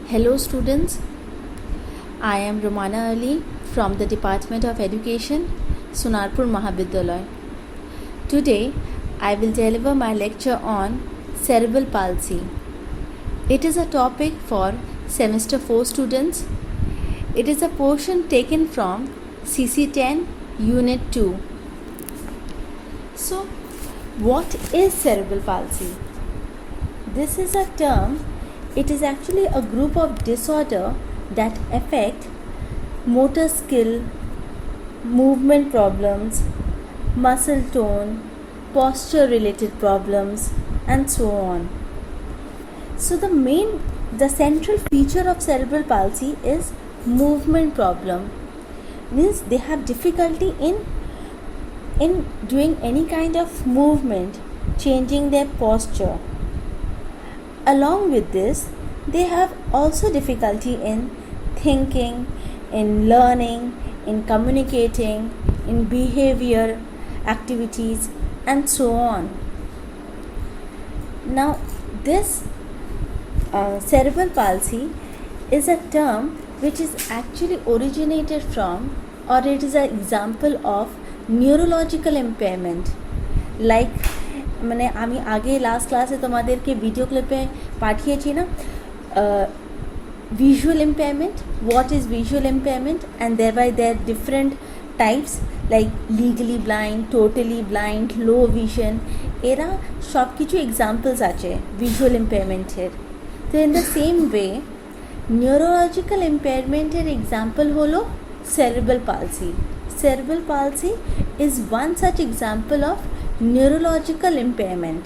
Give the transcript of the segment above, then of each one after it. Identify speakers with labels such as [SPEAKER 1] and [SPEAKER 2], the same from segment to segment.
[SPEAKER 1] Hello students, I am Romana Ali from the Department of Education, Sunarpur Mahavidyalaya. Today I will deliver my lecture on cerebral palsy. It is a topic for semester 4 students. It is a portion taken from CC10 Unit 2. So, what is cerebral palsy? This is a term. It is actually a group of disorder that affect motor skill, movement problems, muscle tone, posture related problems, and so on. So the central feature of cerebral palsy is movement problem. Means they have difficulty in doing any kind of movement, changing their posture. Along with this, they have also difficulty in thinking, in learning, in communicating, in behavior activities, and so on. Now, this cerebral palsy is a term which is actually originated from, or it is an example of neurological impairment. Like মানে আমি আগে last ক্লাসে তোমাদেরকে video ক্লিপে পাঠিয়েছি না visual impairment, what is visual impairment, and thereby there are different types like legally blind, totally blind, low vision. এরা সব কিছু এক্সাম্পলস আছে ভিজুয়াল ইম্পেয়ারমেন্টের। তো in the same way neurological ইম্পেয়ারমেন্টের এক্সাম্পল হলো cerebral palsy. Cerebral palsy is one such example of neurological impairment.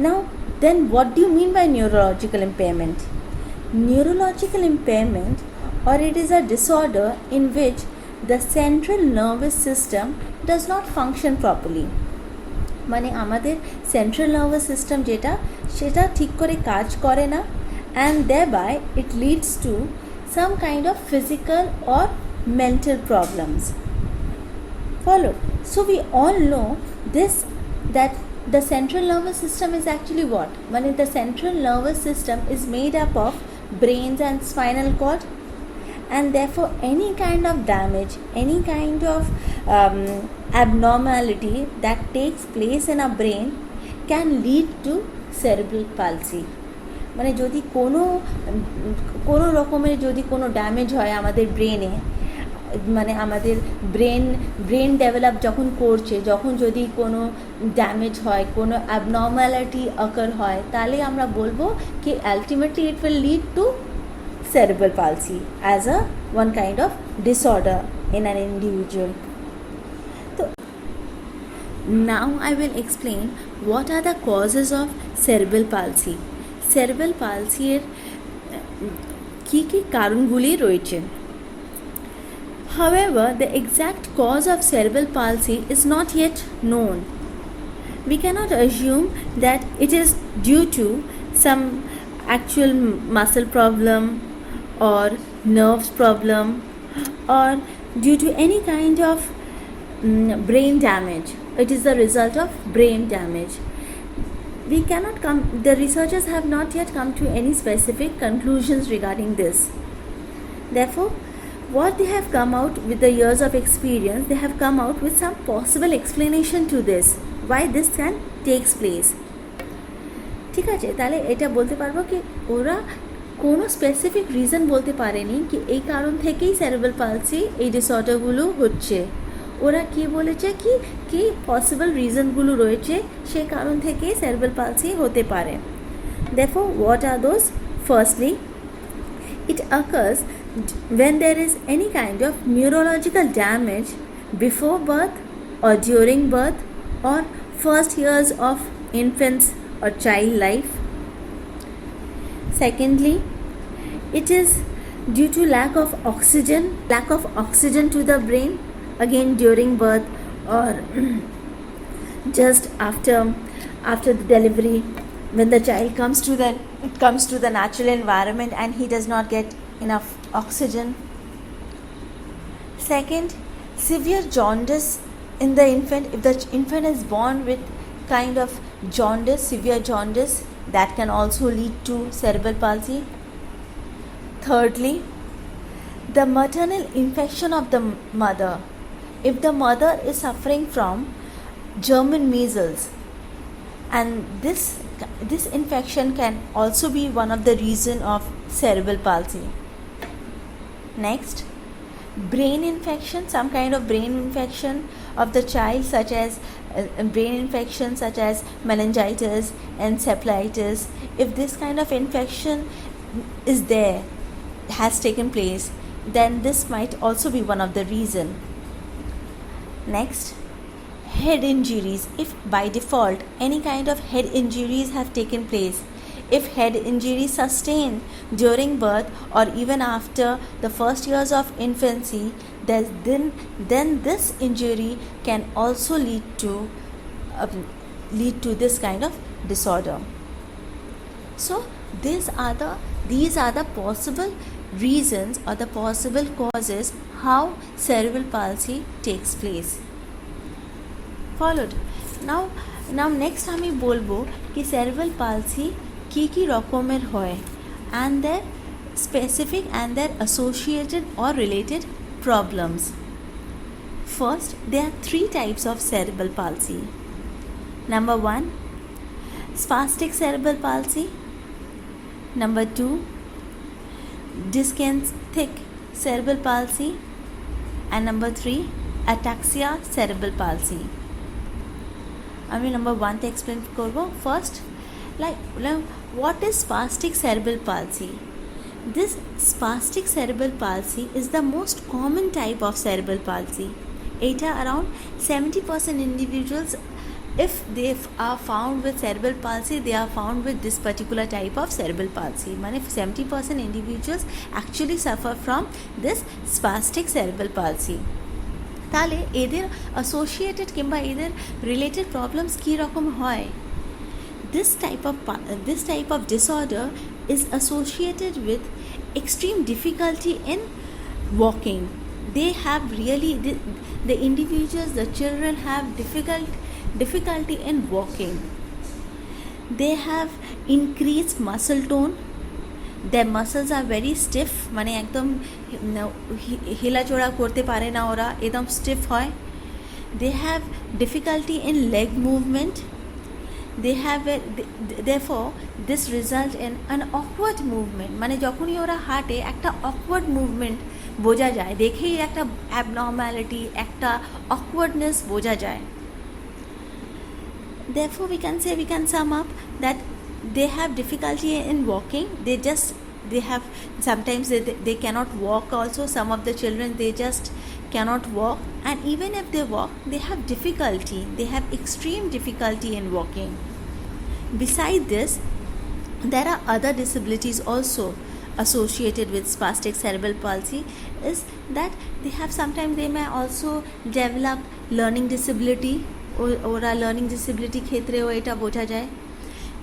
[SPEAKER 1] Now, then what do you mean by neurological impairment? Neurological impairment, or it is a disorder in which the central nervous system does not function properly. মানে আমাদের central nervous system সেটা ঠিক করে কাজ করে না, and thereby it leads to some kind of physical or mental problems. Follow. So we all know this, that the central nervous system is actually what? When the central nervous system is made up of brains and spinal cord, and therefore any kind of damage, any kind of abnormality that takes place in a brain can lead to cerebral palsy. মানে যদি কোনো রকমের যদি কোনো damage হয় আমাদের ব্রেনে, মানে আমাদের ব্রেন ডেভেলপ যখন করছে, যখন যদি কোনো ড্যামেজ হয়, কোনো অ্যাবনর্ম্যালিটি অকার হয়, তাহলে আমরা বলবো কি ultimately it will lead to cerebral palsy as a one kind of disorder in an individual. So now I will explain what are the causes of cerebral palsy. Cerebral palsy এর কি কারণগুলি রয়েছে। However, the exact cause of cerebral palsy is not yet known. We cannot assume that it is due to some actual muscle problem or nerves problem or due to any kind of brain damage. It is the result of brain damage. The researchers have not yet come to any specific conclusions regarding this. Therefore, what they have come out with the years of experience, they have come out with some possible explanation to this, why this can takes place. ঠিক আছে, তাহলে এটা বলতে পারবো কি ওরা কোনো specific reason বলতে পারেনি কি এই কারণ থেকেই সেরেব্রাল পালসি এই ডিসঅর্ডারগুলো হচ্ছে। ওরা কি বলেছে কি পসিবল রিজনগুলো রয়েছে সেই কারণ থেকেই সেরেব্রাল পালসি হতে পারে। Therefore, what are those? Firstly, it occurs when there is any kind of neurological damage before birth or during birth or first years of infant's or child life. Secondly, it is due to lack of oxygen to the brain, again during birth or just after the delivery, when the child comes to the natural environment and he does not get enough oxygen. Second, severe jaundice in the infant. If the infant is born with kind of jaundice, severe jaundice, that can also lead to cerebral palsy. Thirdly, the maternal infection of the mother. If the mother is suffering from German measles, and this infection can also be one of the reason of cerebral palsy. Next, brain infection, some kind of brain infection of the child, such as brain infection such as meningitis, encephalitis. If this kind of infection is there, has taken place, then this might also be one of the reason. Next, head injuries. If by default any kind of head injuries have taken place, if head injury sustained during birth or even after the first years of infancy, then this injury can also lead to this kind of disorder. So these are the possible reasons or the possible causes how cerebral palsy takes place. Followed. Now next আমি বলবো কি cerebral palsy কি রকমের হয় and their specific and their associated or related problems. First, there are 3 types of cerebral palsy. Number 1, spastic cerebral palsy. Number 2, dyskenthic cerebral palsy. And number 3, ataxia cerebral palsy. আমি number 1 তে explain করব. First, like what is spastic cerebral palsy? This spastic cerebral palsy is the most common type of cerebral palsy. Eta around 70% individuals, if they are found with cerebral palsy, they are found with this particular type of cerebral palsy. মানে 70% individuals actually suffer from this spastic cerebral palsy. তাহলে এদের associated কিংবা এদের related problems কী রকম হয়? This type of disorder is associated with extreme difficulty in walking. They have really the individuals, the children have difficulty in walking. They have increased muscle tone. Their muscles are very stiff, মানে একদম হিলাচোড়া করতে পারে না ওরা, একদম stiff হয়. They have difficulty in leg movement. Therefore this result in an awkward movement. মানে যখনই ওরা হাঁটে একটা awkward movement বোঝা যায়, দেখেই একটা abnormality, একটা awkwardness বোঝা যায়. Therefore we can sum up that they have difficulty in walking. Sometimes they cannot walk also. Some of the children, they just cannot walk, and even if they walk, they have extreme difficulty in walking. Besides this, there are other disabilities also associated with spastic cerebral palsy, is that sometimes they may also develop learning disability. ওরা learning disability ক্ষেত্রেও এটা বোঝা যায়,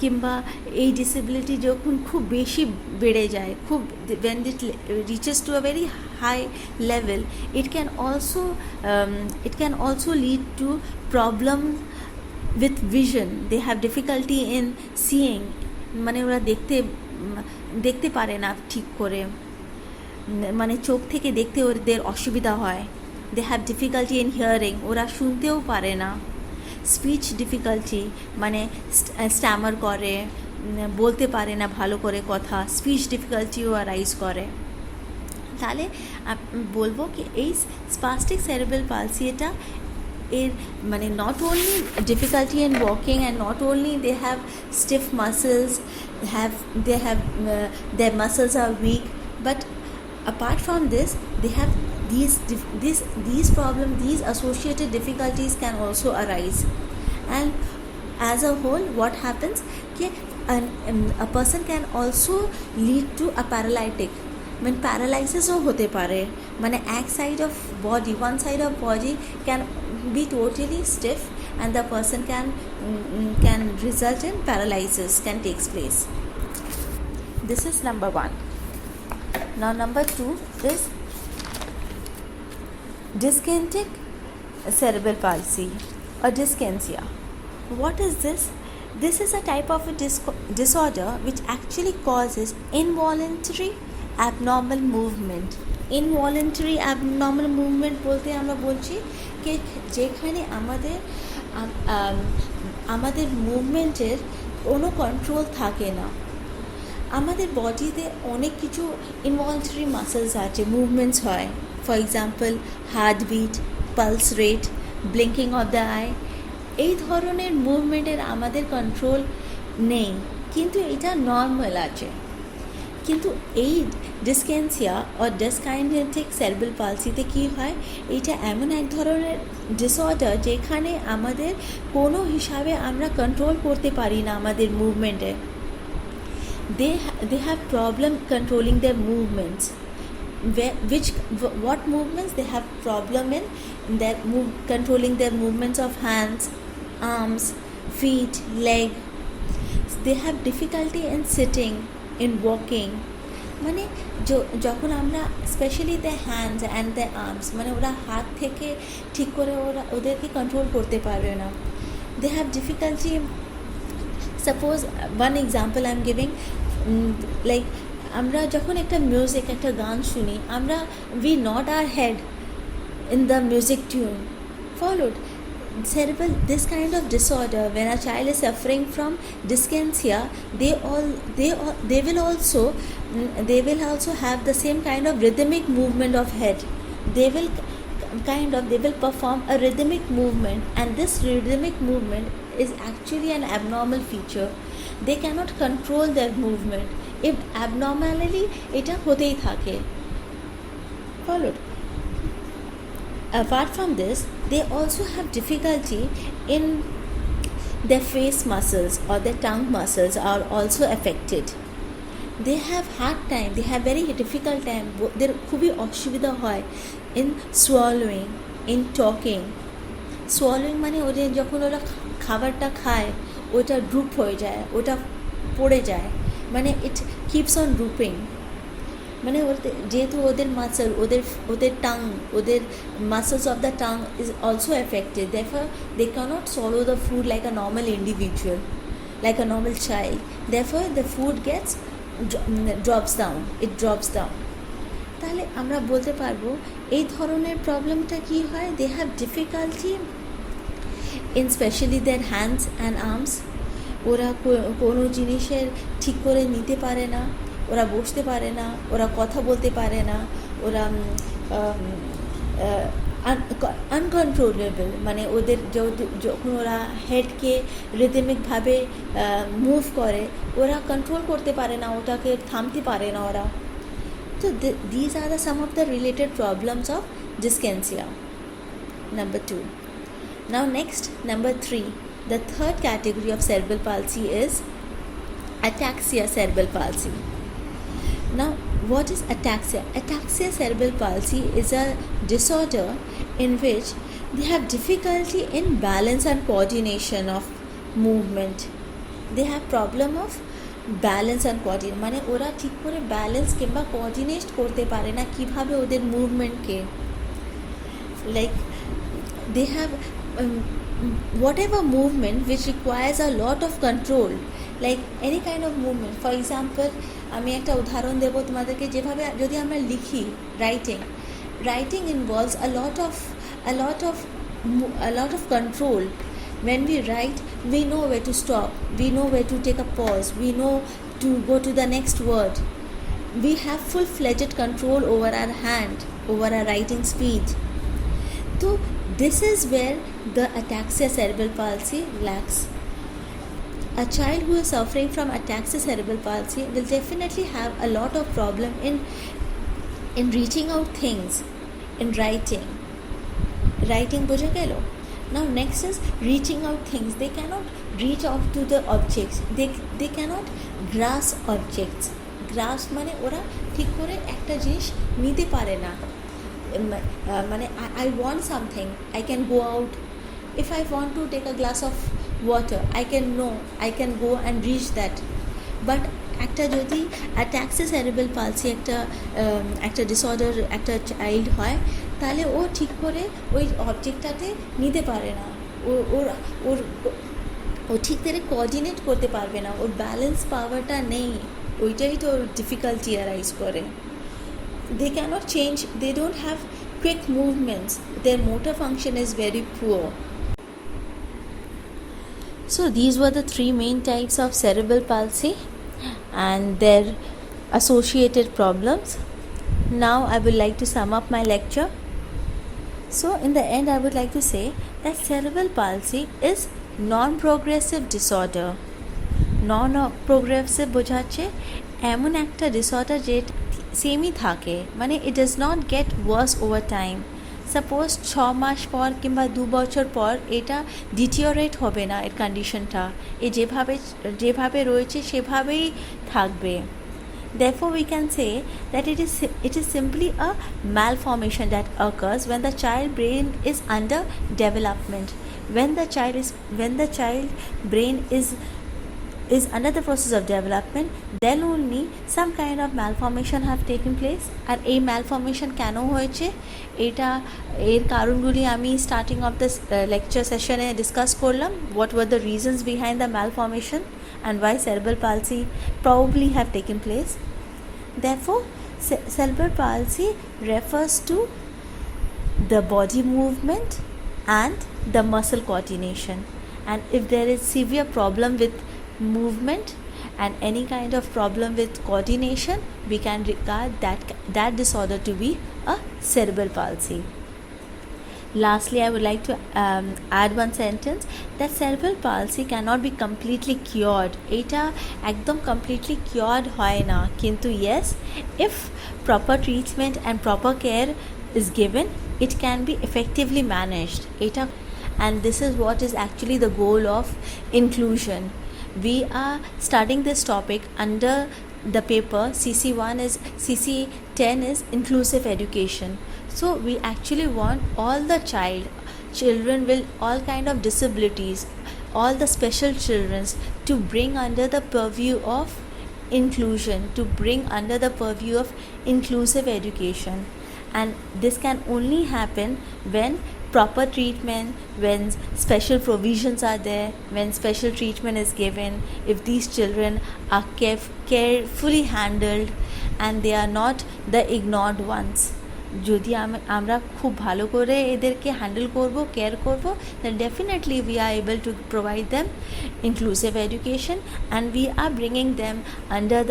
[SPEAKER 1] কিংবা এই disability যখন খুব বেশি বেড়ে যায়, খুব when it reaches to a very high level, it can also lead to problem with vision. They have difficulty in seeing, মানে ওরা দেখতে পারে না ঠিক করে, মানে চোখ থেকে দেখতে ওদের অসুবিধা হয়. They have difficulty in hearing, ওরা শুনতেও পারে না. স্পিচ ডিফিকাল্টি, মানে স্ট্যামার করে, বলতে পারে না ভালো করে কথা, স্পিচ ডিফিকাল্টিও অ্যারাইজ করে. তাহলে বলবো কি এই স্পাস্টিক সেরেব্রাল পালসি এটা এর মানে not only difficulty in walking, and not only they have stiff muscles, their muscles are weak, but apart from this they have these problems, these associated difficulties can also arise. And as a whole, what happens, a person can also lead to a paralytic, when paralysis ও হতে পারে, মানে one side of body can be totally stiff, and the person can result in paralysis, can takes place. This is number 1. Now number 2 is dyskenthic cerebral palsy or dyskenia. What is this? This is a type of a disorder which actually causes involuntary abnormal movement. Involuntary abnormal movement বলতে আমরা বলছি কি যেখানে আমাদের মুভমেন্টের কোনো control থাকে না। আমাদের বডিতে অনেক কিছু ইনভলেন্টারি মাসেলস আছে, মুভমেন্টস হয়। For example heartbeat, pulse rate, blinking of the I, এই ধরনের মুভমেন্টের আমাদের কন্ট্রোল নেই, কিন্তু এটা নর্মাল আছে। কিন্তু এই ডিসক্যানসিয়া অর ডিসকাইনেটিক সেরেব্রাল পালসিতে কী হয়, এটা এমন এক ধরনের ডিসঅর্ডার যেখানে আমাদের কোনো হিসাবে আমরা কন্ট্রোল করতে পারি না আমাদের মুভমেন্টে। They have problem controlling their movements. What movements they have problem in their controlling their movements of hands, arms, feet, leg. They have difficulty in sitting, in walking. মানে যখন আমরা specially the hands and the arms, মানে ওরা হাত থেকে ঠিক করে ওদেরকে কন্ট্রোল করতে পারবে না। They have difficulty. Suppose one example I'm giving, like আমরা যখন একটা মিউজিক, একটা গান শুনি, আমরা we nod our head in the music tune, followed. Cerebral, this kind of disorder, when a child is suffering from dyskinesia, they will also have the same kind of rhythmic movement of head. They will perform a rhythmic movement, and this rhythmic movement is actually an abnormal feature. They cannot control their movement. If abnormally এটা হতেই থাকে, followed. Apart from this, they also have difficulty in their face muscles, or their tongue muscles are also affected. They have hard time, they have very difficult time, দের খুবই অসুবিধা হয় in swallowing, in talking. Swallowing মানে ওদের যখন ওরা খাবারটা খায়, ওটা ড্রুপ হয়ে যায়, ওটা পড়ে যায়, মানে ইট কিপস অন ড্রুপিং। মানে যেহেতু ওদের মাসল, ওদের টাং, ওদের muscles of the tongue is also affected, therefore they cannot swallow the food like a normal individual, like a normal child. Therefore the food drops down. তাহলে আমরা বলতে পারবো এই ধরনের প্রবলেমটা কি হয়, they have difficulty in especially their hands and arms. ওরা কোনো জিনিসের ঠিক করে নিতে পারে না, ওরা বসতে পারে না, ওরা কথা বলতে পারে না, ওরা আনকন্ট্রোলেবল, মানে ওদের যখন ওরা হেডকে রিদমিকভাবে মুভ করে, ওরা কন্ট্রোল করতে পারে না, ওটাকে থামতে পারে না ওরা। So these are some of the related problems of dyskinesia. Number 2. Now next, number 3. The third category of cerebral palsy is ataxia cerebral palsy. Now, what is ataxia? Ataxia cerebral palsy is a disorder in which they have difficulty in balance and coordination of movement. They have problem of balance and coordinate, মানে ওরা ঠিক করে balance কিংবা coordinate করতে পারে না কীভাবে ওদের মুভমেন্টকে। Like they have whatever movement which requires a lot of control, like any kind of movement. For example, আমি একটা উদাহরণ দেবো তোমাদেরকে, যেভাবে যদি আমরা লিখি, writing involves a lot of control. When we write, we know where to stop, we know where to take a pause, we know to go to the next word. We have full-fledged control over our hand, over our writing speed. So this is where the ataxia cerebral palsy lacks. A child who is suffering from ataxia cerebral palsy will definitely have a lot of problem in reaching out things, in writing বোঝা গেল। Now next is reaching out things. They cannot reach out to the objects. They cannot grasp objects. Grasp মানে ওরা ঠিক করে একটা জিনিস নিতে পারে না। মানে I want something, I can go out. If I want to take a glass of water, I can go and reach that. But একটা যদি ataxia cerebral palsy একটা ডিসঅর্ডার একটা চাইল্ড হয়, তাহলে ও ঠিক করে ওই অবজেক্টটাতে নিতে পারে না, ও ঠিক করে কোঅর্ডিনেট করতে পারবে না, ওর ব্যালেন্স পাওয়ারটা নেই। ওইটাই তো ডিফিকাল্টি অ্যারাইজ করে। They cannot change, they don't have quick movements, their motor function is very poor. So these were the three main types of cerebral palsy and their associated problems. Now I would like to sum up my lecture. So in the end I would like to say that cerebral palsy is non-progressive disorder. Non-progressive বোঝাচ্ছে এমন একটা disorder যে সেমই থাকে, মানে it does not get worse over time. Suppose 6 মাস পর কিংবা 2 বছর পর এটা ডিটিওরেট হবে না, এর কন্ডিশনটা এ যেভাবে রয়েছে সেভাবেই থাকবে। Therefore we can say that it is simply a malformation that occurs when the child brain is under development. When the child brain is under the process of development, then only some kind of malformation have taken place. আর এই malformation কেন হয়েছে এটা এর কারণগুলি আমি starting of this lecture সেশনে discuss করলাম। what were the reasons behind the malformation and why cerebral palsy probably have taken place. Therefore cerebral palsy refers to the body movement and the muscle coordination, and if there is severe problem with movement and any kind of problem with coordination, we can regard that disorder to be a cerebral palsy. Lastly, I would like to add one sentence that cerebral palsy cannot be completely cured. এটা একদম completely cured হয় না, কিন্তু yes, if proper treatment and proper care is given, it can be effectively managed. And this is what is actually the goal of inclusion. We are studying this topic under the paper CC10 is inclusive education. So we actually want all the children with all kind of disabilities, all the special children, to bring under the purview of inclusion, to bring under the purview of inclusive education. And this can only happen when proper treatment, when special provisions are there, when special treatment is given, if these children are carefully handled and they are not the ignored ones. যদি আমরা খুব ভালো করে এদেরকে handle করব, care করব, then definitely we are able to provide them inclusive education, and we are bringing them under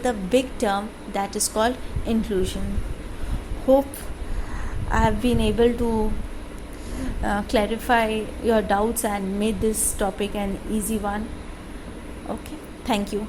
[SPEAKER 1] the big term that is called inclusion. Hope I have been able to clarify your doubts and made this topic an easy one. Okay, thank you.